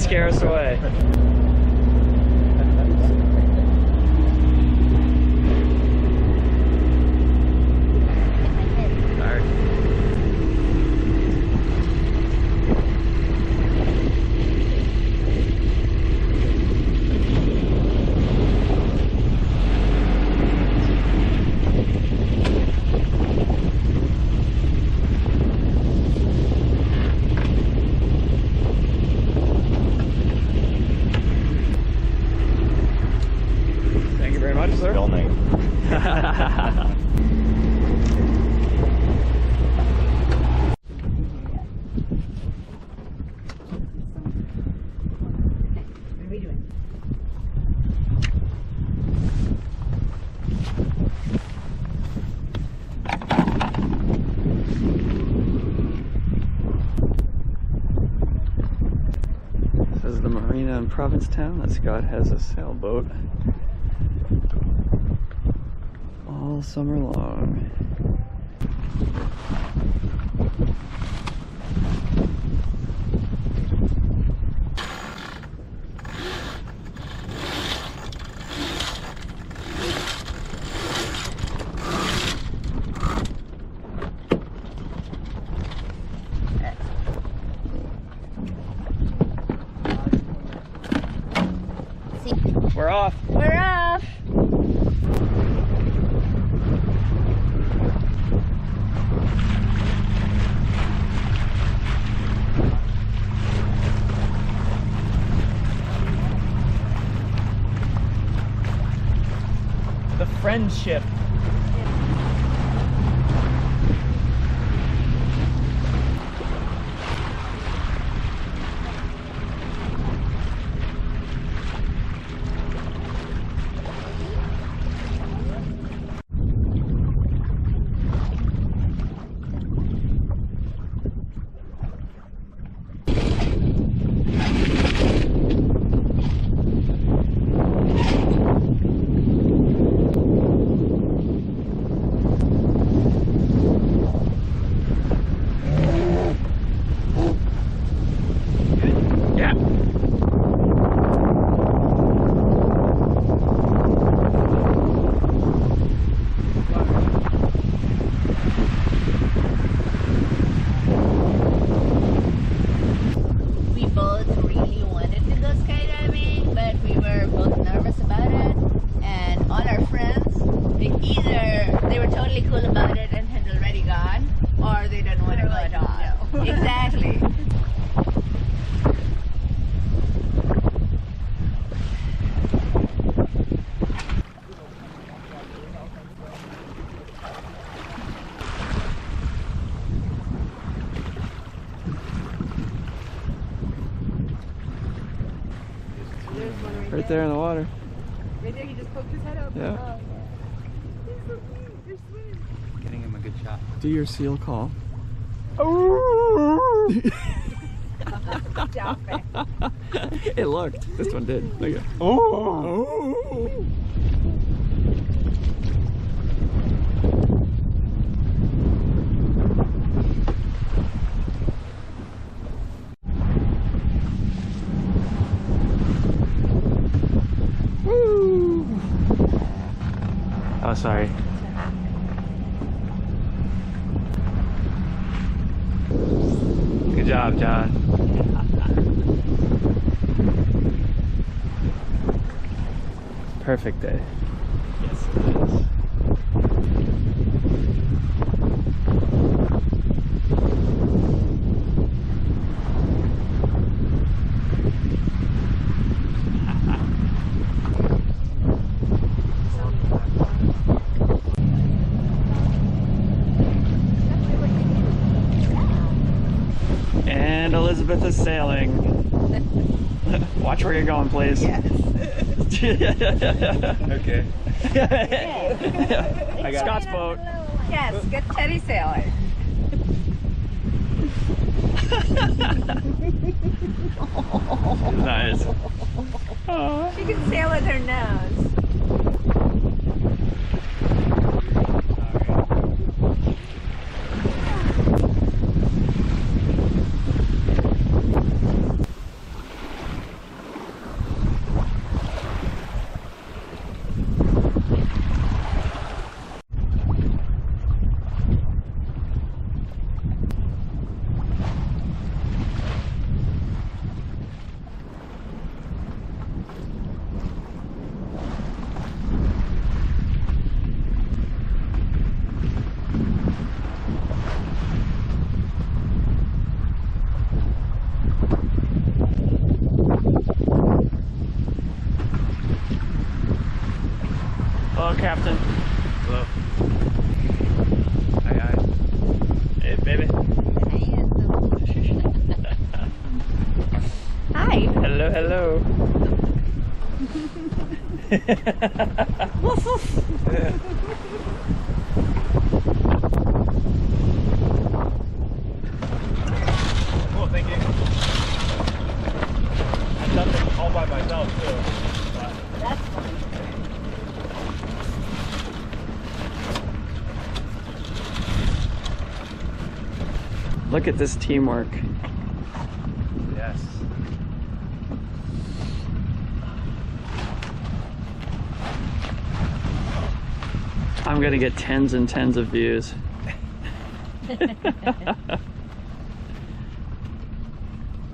scare us away. Filming. This is the marina in Provincetown that Scott has a sailboat all summer long. We're off. We're off. The friendship. They were totally cool about it and had already gone, or they didn't want to go at all. No. Exactly. Right there in the water. Right there, he just poked his head up. Yeah. Oh, they're so cute. They're swimming. Getting him a good shot. Do your seal call. Stop it. It looked. This one did. Look at. Oh. Oh, sorry. Good job, John. Perfect day. Yes, it is. And Elizabeth is sailing. Watch where you're going, please. Yes. Okay. I got Scott's boat. Yes, get Teddy sailing. Nice. She can sail with her nose. Captain. Hello. Hi, hi. Hey, baby. Hi. Hello, hello. Woof, woof. Cool, thank you. I've done this all by myself too. But That's funny. Look at this teamwork. yes. I'm gonna get tens and tens of views.